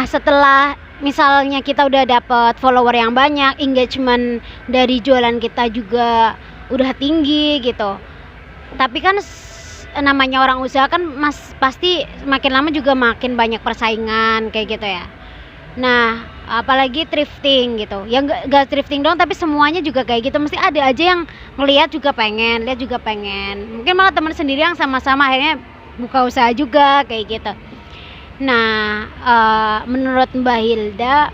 Nah, setelah misalnya kita udah dapet follower yang banyak, engagement dari jualan kita juga udah tinggi gitu. Tapi kan namanya orang usaha kan pasti makin lama juga makin banyak persaingan kayak gitu ya. Nah, apalagi thrifting gitu. Ya nggak thrifting doang tapi semuanya juga kayak gitu. Mesti ada aja yang ngelihat juga pengen, lihat juga pengen. Mungkin malah teman sendiri yang sama-sama akhirnya buka usaha juga kayak gitu. Nah, menurut Mbak Hilda,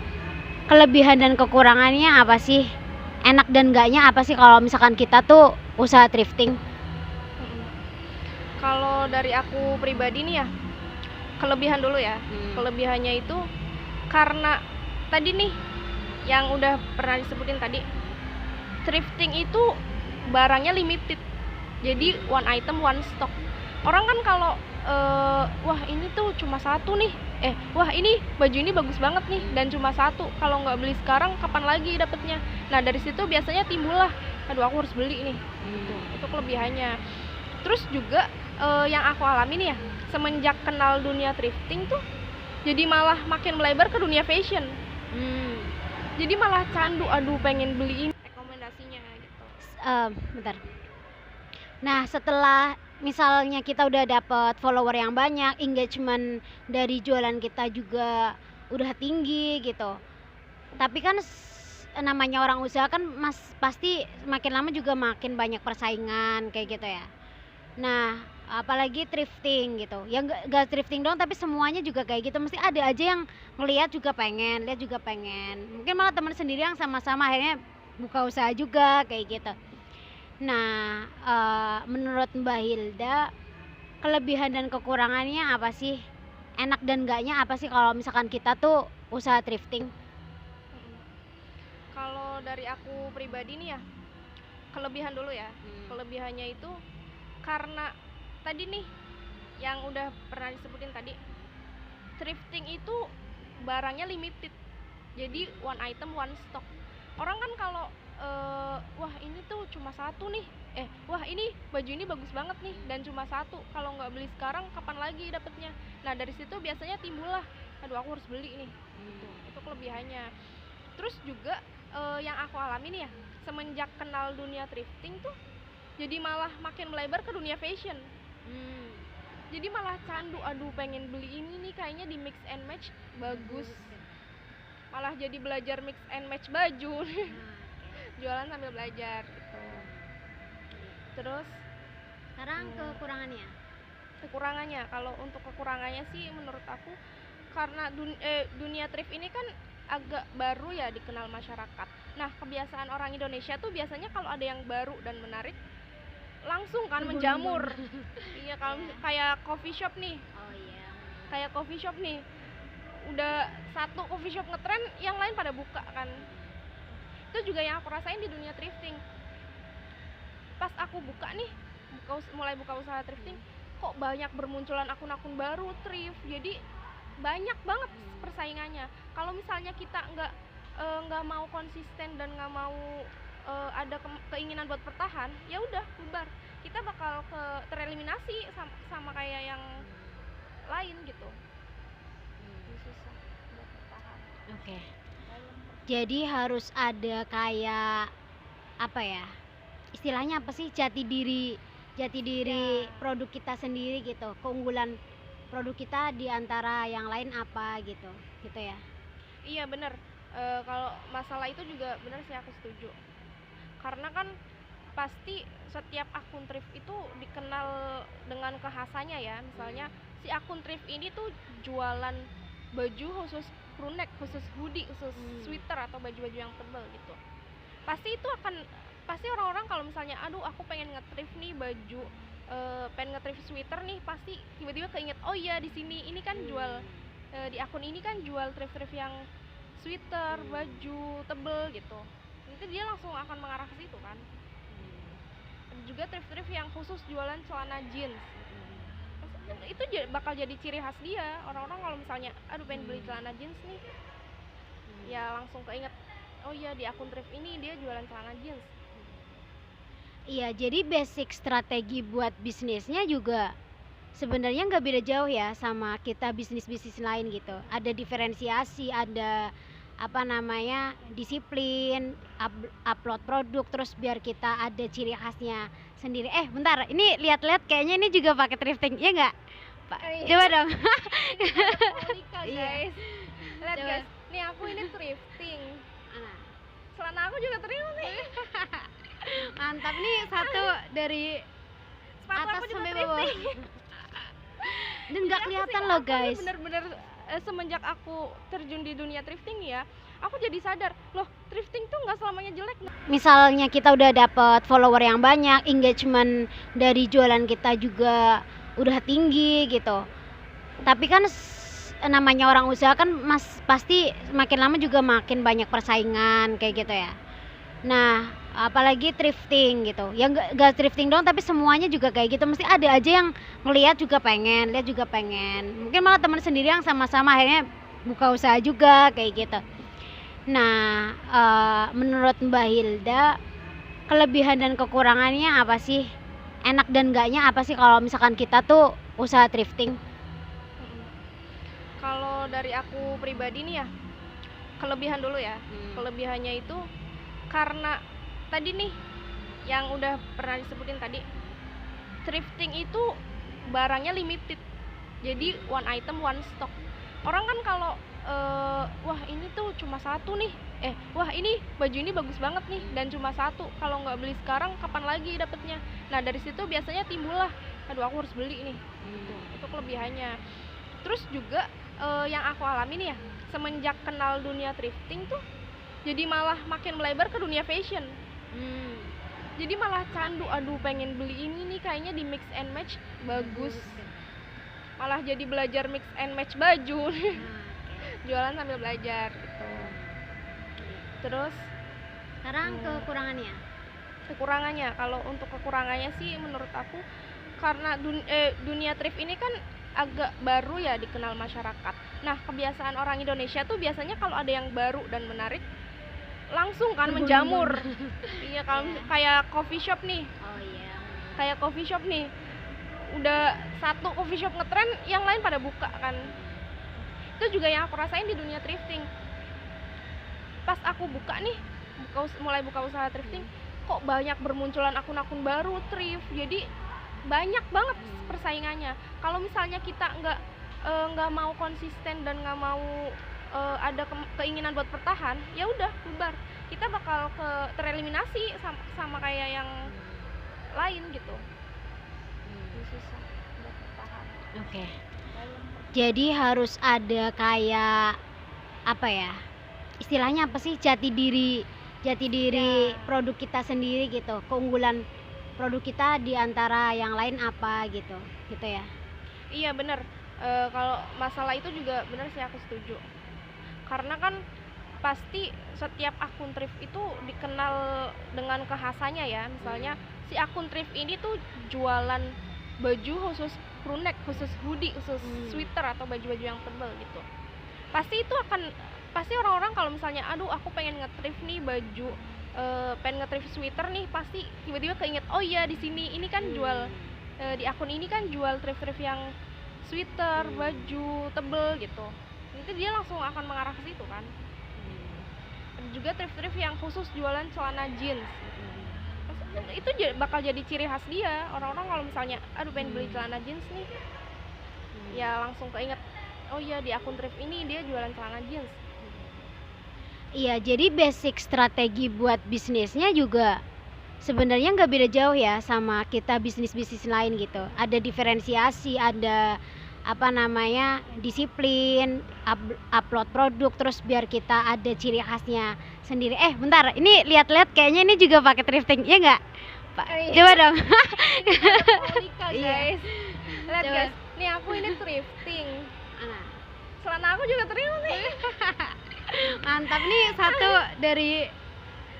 kelebihan dan kekurangannya apa sih? Enak dan enggaknya apa sih kalau misalkan kita tuh usaha thrifting? Kalau dari aku pribadi nih ya, kelebihan dulu ya. Kelebihannya itu karena tadi nih yang udah pernah disebutin tadi, thrifting itu barangnya limited. Jadi one item one stock. Orang kan kalau wah ini tuh cuma satu nih, wah ini baju ini bagus banget nih dan cuma satu, kalau nggak beli sekarang kapan lagi dapetnya. Nah dari situ biasanya timbullah, aduh aku harus beli nih. Itu kelebihannya. Terus juga yang aku alami nih ya, semenjak kenal dunia thrifting tuh jadi malah makin melebar ke dunia fashion. Jadi malah candu, aduh pengen beli ini, rekomendasinya gitu. Bentar. Nah, setelah misalnya kita udah dapet follower yang banyak, engagement dari jualan kita juga udah tinggi gitu. Tapi kan namanya orang usaha kan pasti makin lama juga makin banyak persaingan kayak gitu ya. Nah, apalagi thrifting gitu. Ya nggak thrifting doang tapi semuanya juga kayak gitu. Mesti ada aja yang ngelihat juga pengen, lihat juga pengen. Mungkin malah teman sendiri yang sama-sama akhirnya buka usaha juga kayak gitu. Nah, menurut Mbak Hilda, kelebihan dan kekurangannya apa sih? Enak dan enggaknya apa sih kalau misalkan kita tuh usaha thrifting? Kalau dari aku pribadi nih ya, kelebihan dulu ya. Kelebihannya itu karena tadi nih yang udah pernah disebutin tadi, thrifting itu barangnya limited. Jadi one item one stock. Orang kan kalau wah ini tuh cuma satu nih, wah ini baju ini bagus banget nih dan cuma satu, kalau nggak beli sekarang kapan lagi dapetnya. Nah dari situ biasanya timbullah, aduh aku harus beli nih. Itu kelebihannya. Terus juga yang aku alami nih ya, semenjak kenal dunia thrifting tuh jadi malah makin melebar ke dunia fashion. Jadi malah candu, aduh pengen beli ini nih, kayaknya di mix and match bagus. Malah jadi belajar mix and match baju. Jualan sambil belajar gitu. Terus Sekarang kekurangannya? kekurangannya, kalau untuk kekurangannya sih menurut aku karena dunia thrift ini kan agak baru ya dikenal masyarakat. Nah kebiasaan orang Indonesia tuh biasanya kalau ada yang baru dan menarik langsung kan menjamur. Iya, kalau kayak coffee shop nih. Kayak coffee shop nih, udah satu coffee shop ngetren, yang lain pada buka kan. Itu juga yang aku rasain di dunia thrifting. Pas aku buka nih, mulai buka usaha thrifting, kok banyak bermunculan akun-akun baru thrift. Jadi banyak banget persaingannya. Kalau misalnya kita nggak mau konsisten dan nggak mau ada keinginan buat bertahan, ya udah bubar. Kita bakal tereliminasi sama kayak yang lain gitu. Susah buat bertahan. Oke. Jadi harus ada kayak apa ya? Istilahnya apa sih? Jati diri produk kita sendiri gitu. Keunggulan produk kita di antara yang lain apa gitu. Gitu ya. Iya bener. Kalau masalah itu juga bener sih, aku setuju. Karena kan pasti setiap akun thrift itu dikenal dengan kekhasannya ya. Misalnya si akun thrift ini tuh jualan baju khusus crew neck, khusus hoodie, khusus sweater atau baju-baju yang tebal gitu. Pasti orang-orang kalau misalnya aduh aku pengen nge-thrift nih baju, pengen nge-thrift sweater nih, pasti tiba-tiba keinget, oh iya di sini ini kan jual di akun ini kan jual thrift yang sweater, baju tebel gitu. Nanti dia langsung akan mengarah ke situ kan. Juga thrift yang khusus jualan celana jeans. Itu bakal jadi ciri khas dia. Orang-orang kalau misalnya aduh pengen beli celana jeans nih, ya langsung keinget, oh iya di akun thrift ini dia jualan celana jeans. Iya, jadi basic strategi buat bisnisnya juga sebenarnya nggak beda jauh ya sama kita bisnis-bisnis lain gitu. Ada diferensiasi, ada apa namanya disiplin, upload produk, terus biar kita ada ciri khasnya sendiri. Bentar, ini lihat-lihat kayaknya ini juga pakai thrifting, ya nggak? Pak, Iya. coba dong. Monica Iya. guys, lihat Coba. guys, nih aku ini thrifting, Nah, celana aku juga thrifting, mantap nih, satu dari sepatu atas aku juga sampai bawah. thrifting. Dan nggak Jadi kelihatan aku loh nih guys. bener-bener semenjak aku terjun di dunia thrifting ya, aku jadi sadar loh, thrifting tuh nggak selamanya jelek. Misalnya kita udah dapet follower yang banyak, engagement dari jualan kita juga udah tinggi gitu. Tapi kan namanya orang usaha kan pasti makin lama juga makin banyak persaingan kayak gitu ya. Nah, apalagi thrifting gitu. Ya nggak thrifting doang tapi semuanya juga kayak gitu. Mesti ada aja yang ngelihat juga pengen, lihat juga pengen. Mungkin malah teman sendiri yang sama-sama akhirnya buka usaha juga kayak gitu. Nah, menurut Mbak Hilda, kelebihan dan kekurangannya apa sih? Enak dan enggaknya apa sih kalau misalkan kita tuh usaha thrifting? Kalau dari aku pribadi nih ya, kelebihan dulu ya. Hmm. Kelebihannya itu karena tadi nih yang udah pernah disebutin tadi, thrifting itu barangnya limited, jadi one item one stock. Orang kan kalau wah ini tuh cuma satu nih, wah ini baju ini bagus banget nih dan cuma satu, kalau nggak beli sekarang kapan lagi dapetnya. Nah dari situ biasanya timbullah, aduh aku harus beli nih. Itu kelebihannya. Terus juga yang aku alami nih ya, semenjak kenal dunia thrifting tuh jadi malah makin melebar ke dunia fashion. Jadi malah candu, aduh pengen beli ini nih, kayaknya di mix and match bagus. Malah jadi belajar mix and match baju. Jualan sambil belajar gitu. Terus Sekarang kekurangannya. kekurangannya, kalau untuk kekurangannya sih menurut aku karena dunia thrift ini kan agak baru ya dikenal masyarakat. Nah kebiasaan orang Indonesia tuh biasanya kalau ada yang baru dan menarik langsung kan menjamur. Iya, kalau kayak coffee shop nih, Oh iya. kayak coffee shop nih, udah satu coffee shop ngetren, yang lain pada buka kan. Itu juga yang aku rasain di dunia thrifting. Pas aku buka nih, mulai buka usaha thrifting, kok banyak bermunculan akun-akun baru thrift. Jadi banyak banget persaingannya. Kalau misalnya kita nggak mau konsisten dan nggak mau ada keinginan buat bertahan, ya udah bubar. Kita bakal tereliminasi sama kayak yang lain gitu. Susah buat bertahan. Oke. Jadi harus ada kayak apa ya? Istilahnya apa sih? Jati diri Ya. produk kita sendiri gitu. Keunggulan produk kita di antara yang lain apa gitu. Gitu ya. Iya bener. Kalau masalah itu juga bener sih, aku setuju. Karena kan pasti setiap akun thrift itu dikenal dengan kekhasannya ya. Misalnya si akun thrift ini tuh jualan baju khusus crew neck, khusus hoodie, khusus sweater atau baju-baju yang tebal gitu. Pasti orang-orang kalau misalnya aduh aku pengen nge-thrift nih baju, pengen nge-thrift sweater nih, pasti tiba-tiba keinget, oh iya di sini ini kan jual di akun ini kan jual thrift yang sweater, baju tebel gitu. Nanti dia langsung akan mengarah ke situ kan. Ada juga thrift yang khusus jualan celana jeans. Itu bakal jadi ciri khas dia. Orang-orang kalau misalnya aduh pengen beli celana jeans nih, ya langsung keinget, oh iya di akun thrift ini dia jualan celana jeans. Iya, jadi basic strategi buat bisnisnya juga sebenarnya nggak beda jauh ya sama kita bisnis-bisnis lain gitu. Ada diferensiasi, ada apa namanya disiplin, upload produk, terus biar kita ada ciri khasnya sendiri. Bentar, ini lihat-lihat kayaknya ini juga pakai thrifting, ya nggak? Pak, coba dong. Monica Iya. guys, lihat Coba. guys, nih aku ini thrifting, Nah, celana aku juga thrifting, mantap nih, satu dari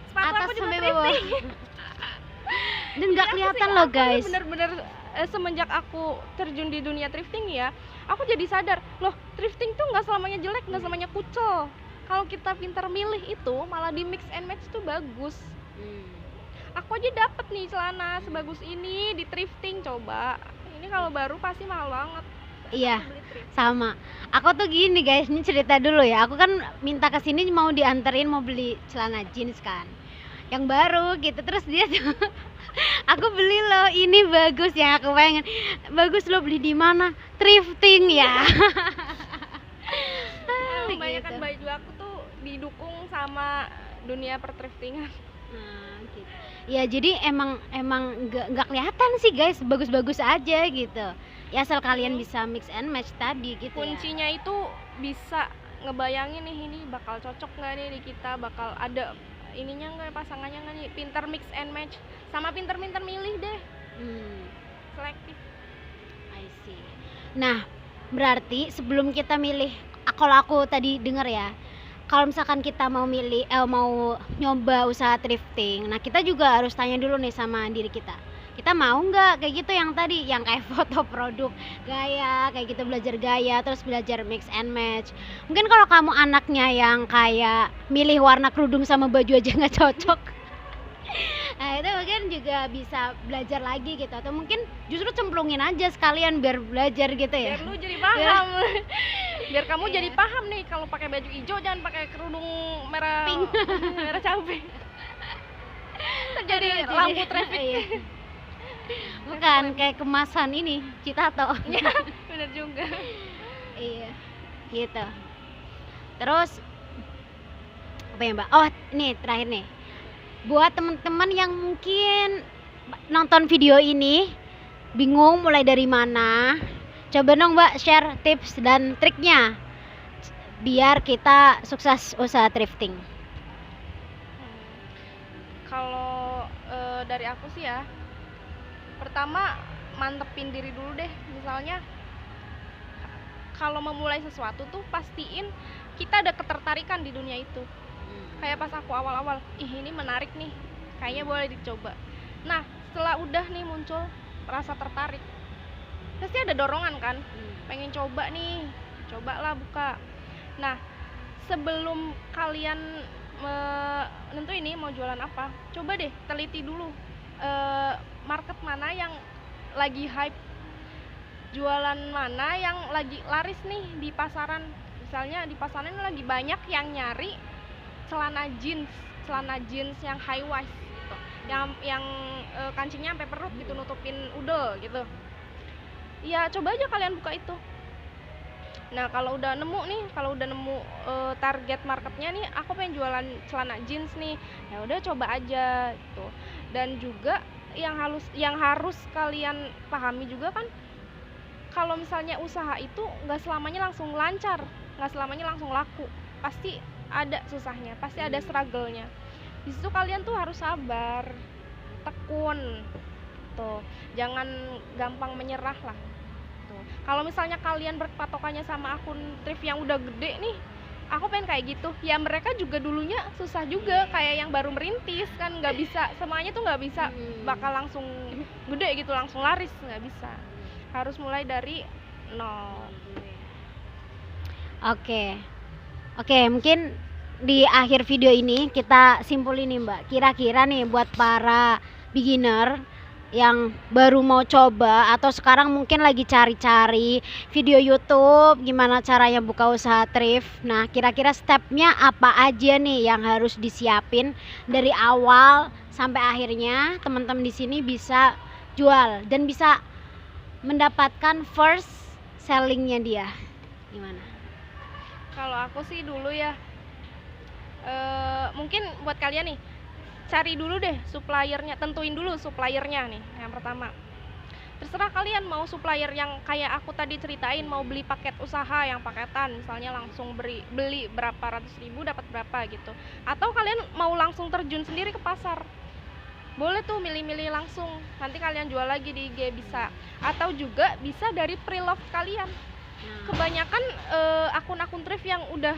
sepatu atas aku juga sampai bawah. thrifting. Dan nggak Jadi kelihatan aku loh nih guys. bener-bener semenjak aku terjun di dunia thrifting ya, aku jadi sadar loh, thrifting tuh nggak selamanya jelek, nggak selamanya kucel. Kalau kita pintar milih itu malah di mix and match tuh bagus. Aku aja dapet nih celana sebagus ini di thrifting, coba Ini kalau baru pasti mahal banget. Iya, Aku beli thrift. sama. Aku tuh gini guys, ini cerita dulu ya. Aku kan minta ke sini mau dianterin mau beli celana jeans kan. Yang baru gitu. Terus dia tuh aku beli loh, ini bagus yang aku pengen. Bagus lo beli di mana? Thrifting ya. Kebanyakan Gitu. baju aku tuh didukung sama dunia perthriftingan. Nah, gitu. Ya jadi emang nggak kelihatan sih guys, bagus-bagus aja gitu. Ya asal kalian bisa mix and match tadi gitu ya. Kuncinya itu bisa ngebayangin nih, ini bakal cocok nggak nih di kita, bakal ada ininya nggak, pasangannya nggak nih, pinter mix and match, sama pinter-pinter milih deh, Hmm, selektif. I see. Nah, berarti sebelum kita milih, kalau aku tadi denger ya, kalau misalkan kita mau milih, mau nyoba usaha thrifting, nah kita juga harus tanya dulu nih sama diri kita. Kita mau nggak kayak gitu yang tadi, yang kayak foto produk, gaya, kayak gitu belajar gaya, terus belajar mix and match. Mungkin kalau kamu anaknya yang kayak milih warna kerudung sama baju aja nggak cocok, nah itu mungkin juga bisa belajar lagi gitu, atau mungkin justru cemplungin aja sekalian biar belajar gitu ya. Biar lu jadi paham. Biar kamu Iya. jadi paham nih, kalau pakai baju hijau jangan pakai kerudung merah Pink. merah cabai. Jadi Aduh, lampu traffic. iya. Bukan kayak kemasan ini Citato. Ya, bener juga. Iya, gitu. Terus apa ya Mbak? Oh, nih terakhir nih. Buat teman-teman yang mungkin nonton video ini bingung mulai dari mana, coba dong Mbak share tips dan triknya biar kita sukses usaha thrifting. Kalau dari aku sih ya, pertama mantepin diri dulu deh. Misalnya kalau memulai sesuatu tuh pastiin kita ada ketertarikan di dunia itu. Kayak pas aku awal-awal, ih ini menarik nih, kayaknya boleh dicoba. Nah, setelah udah nih muncul rasa tertarik, pasti ada dorongan kan, pengen coba nih, cobalah buka. Nah, sebelum kalian nentuin nih mau jualan apa, coba deh teliti dulu market mana yang lagi hype, jualan mana yang lagi laris nih di pasaran. Misalnya di pasaran lagi banyak yang nyari celana jeans yang high waist gitu, yang kancingnya sampai perut gitu, nutupin udel gitu. Ya coba aja kalian buka itu. Nah kalau udah nemu target marketnya nih, aku pengen jualan celana jeans nih, ya udah coba aja gitu. Dan juga yang harus kalian pahami juga kan, kalau misalnya usaha itu nggak selamanya langsung lancar, nggak selamanya langsung laku, pasti ada susahnya, pasti ada struggle-nya. Di situ kalian tuh harus sabar, tekun, tuh jangan gampang menyerah lah. Tuh kalau misalnya kalian berpatokannya sama akun thrift yang udah gede nih, aku pengen kayak gitu, ya mereka juga dulunya susah juga, kayak yang baru merintis kan, nggak bisa semuanya tuh, nggak bisa bakal langsung gede gitu, langsung laris, nggak bisa, harus mulai dari nol. Oke, mungkin di akhir video ini kita simpulin nih Mbak, kira-kira nih buat para beginner yang baru mau coba atau sekarang mungkin lagi cari-cari video YouTube gimana caranya buka usaha thrift. Nah, kira-kira stepnya apa aja nih yang harus disiapin dari awal sampai akhirnya teman-teman di sini bisa jual dan bisa mendapatkan first sellingnya dia. Gimana? Kalau aku sih dulu ya, mungkin buat kalian nih, cari dulu deh suppliernya, tentuin dulu suppliernya nih yang pertama. Terserah kalian mau supplier yang kayak aku tadi ceritain, mau beli paket usaha yang paketan, misalnya langsung beli berapa ratus ribu dapat berapa gitu, atau kalian mau langsung terjun sendiri ke pasar, boleh tuh milih-milih langsung, nanti kalian jual lagi di IG bisa. Atau juga bisa dari pre-love kalian. Kebanyakan akun-akun thrift yang udah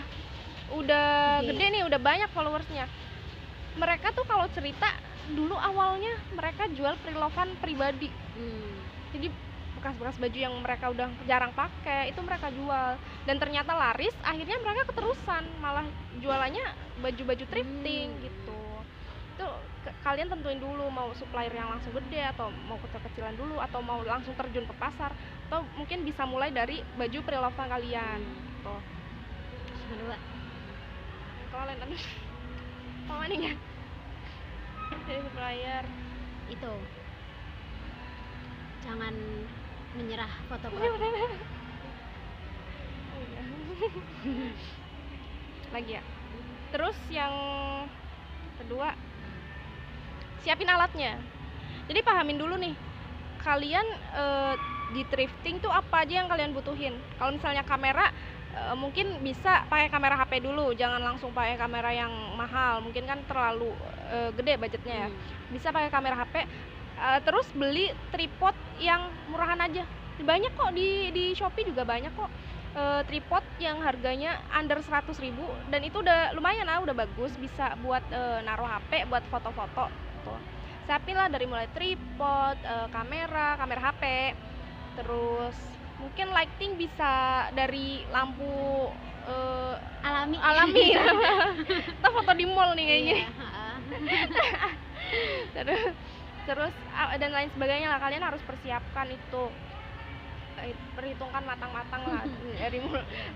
gede nih, udah banyak followersnya, mereka tuh kalau cerita dulu awalnya mereka jual pre-love-an pribadi. Jadi bekas-bekas baju yang mereka udah jarang pakai itu mereka jual, dan ternyata laris, akhirnya mereka keterusan malah jualannya baju-baju thrifting gitu. Itu kalian tentuin dulu mau supplier yang langsung gede atau mau kecil-kecilan dulu atau mau langsung terjun ke pasar, atau mungkin bisa mulai dari baju pre-love kalian tuh. Kedua Kalian tadi apa nih ya dari supplier itu jangan menyerah foto Oh, produk. iya. Lagi ya. Terus yang kedua, siapin alatnya. Jadi pahamin dulu nih, kalian di thrifting tuh apa aja yang kalian butuhin. Kalau misalnya kamera, mungkin bisa pakai kamera HP dulu, jangan langsung pakai kamera yang mahal, mungkin kan terlalu gede budgetnya ya. Bisa pakai kamera HP, terus beli tripod yang murahan aja. Banyak kok di Shopee juga banyak kok tripod yang harganya under 100.000 dan itu udah lumayan lah, udah bagus, bisa buat naruh HP, buat foto-foto tuh. Siapin lah dari mulai tripod, kamera HP, terus mungkin lighting bisa dari lampu alami. Kita foto di mall nih kayaknya. Terus dan lain sebagainya lah, kalian harus persiapkan itu, perhitungkan matang-matang lah. Dari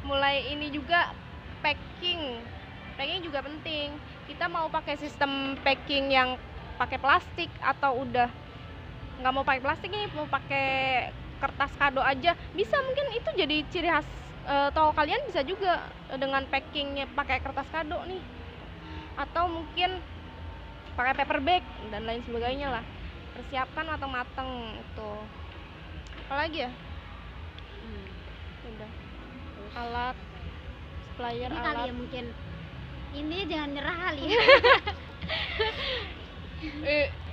mulai ini juga packing juga penting. Kita mau pakai sistem packing yang pakai plastik atau udah nggak mau pakai plastik nih, mau pakai kertas kado aja bisa, mungkin itu jadi ciri khas toko kalian. Bisa juga dengan packingnya pakai kertas kado nih, atau mungkin pakai paper bag dan lain sebagainya lah. Persiapkan matang-matang itu. Apalagi ya? Udah. Alat, supplier, Ini alat. kali ya mungkin. Ini jangan nyerah kali ya.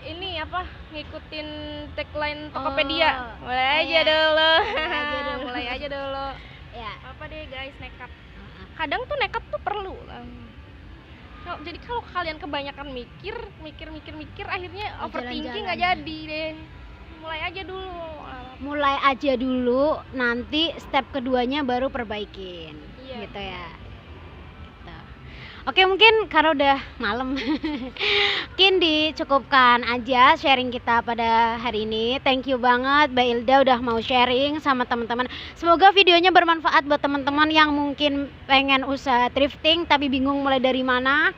Ini apa? Ngikutin tagline Tokopedia. Mulai aja iya. dulu. Mulai aja dulu. Ya. Apa deh guys, nekat. Kadang tuh nekat tuh perlu. Jadi kalau kalian kebanyakan mikir, akhirnya overthinking nggak jadi deh. Mulai aja dulu. Nanti step keduanya baru perbaikin. Iya. Gitu ya. Gitu. Oke, mungkin karena udah malam, mungkin dicukupkan aja sharing kita pada hari ini. Thank you banget Mbak Ilda udah mau sharing sama teman-teman. Semoga videonya bermanfaat buat teman-teman yang mungkin pengen usaha thrifting tapi bingung mulai dari mana.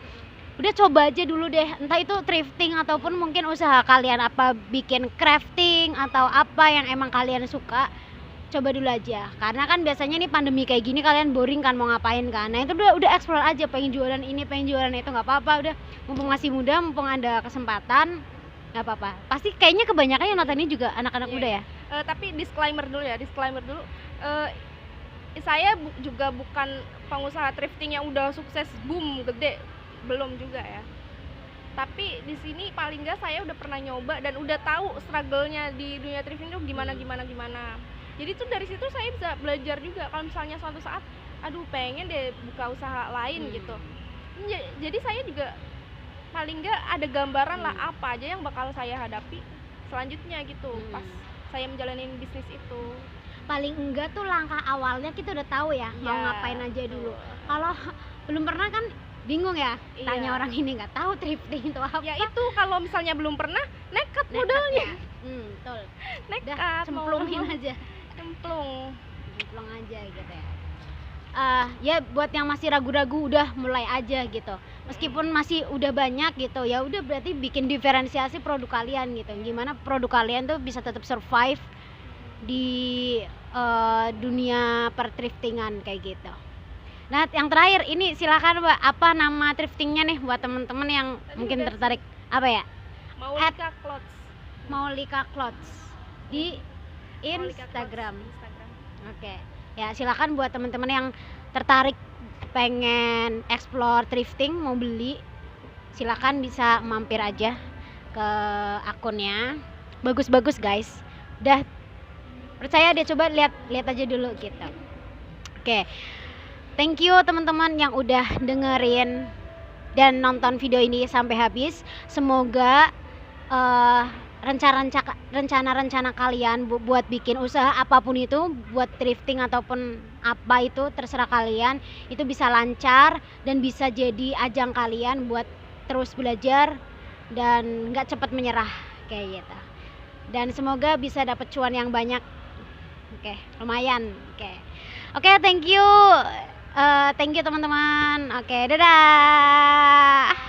Udah coba aja dulu deh, entah itu thrifting ataupun mungkin usaha kalian, apa bikin crafting atau apa yang emang kalian suka. Coba dulu aja, karena kan biasanya nih pandemi kayak gini kalian boring kan, mau ngapain kan. Nah itu udah explore aja, pengen jualan ini, pengen jualan itu, nggak apa-apa. Udah, mumpung masih muda, mumpung ada kesempatan, nggak apa-apa. Pasti kayaknya kebanyakan yang nonton ini juga anak-anak muda ya. Tapi disclaimer dulu. Saya juga bukan pengusaha thrifting yang udah sukses boom gede, belum juga ya. Tapi di sini paling nggak saya udah pernah nyoba dan udah tahu struggle-nya di dunia thrifting itu gimana. Jadi tuh dari situ saya bisa belajar juga kalau misalnya suatu saat aduh pengen deh buka usaha lain gitu. Jadi saya juga paling nggak ada gambaran lah apa aja yang bakal saya hadapi selanjutnya gitu pas saya menjalani bisnis itu. Paling enggak tuh langkah awalnya kita udah tahu ya, mau ngapain aja dulu. Kalau belum pernah kan bingung ya, tanya orang ini nggak tahu thrifting itu apa. Ya itu kalau misalnya belum pernah nekat modalnya. Betul. Nekat, cemplungin aja. Cemplung aja gitu ya. Ya buat yang masih ragu-ragu udah mulai aja gitu. Meskipun masih udah banyak gitu, ya udah berarti bikin diferensiasi produk kalian gitu. Gimana produk kalian tuh bisa tetap survive di dunia perthriftingan kayak gitu. Nah, yang terakhir ini silakan Mbak, apa nama thriftingnya nih buat teman-teman yang mungkin tertarik? Apa ya? Maulika Clothes. Maulika Clothes di Instagram. Oke. Ya, silakan buat teman-teman yang tertarik pengen explore thrifting, mau beli, silakan bisa mampir aja ke akunnya. Bagus-bagus guys. Udah percaya deh, coba lihat aja dulu gitu. Oke. Thank you teman-teman yang udah dengerin dan nonton video ini sampai habis. Semoga rencana-rencana kalian buat bikin usaha apapun itu, buat thrifting ataupun apa itu terserah kalian, itu bisa lancar dan bisa jadi ajang kalian buat terus belajar, dan nggak cepat menyerah kayak gitu. Dan semoga bisa dapat cuan yang banyak. Oke, lumayan. Oke, thank you. Thank you teman-teman. Oke, dadah.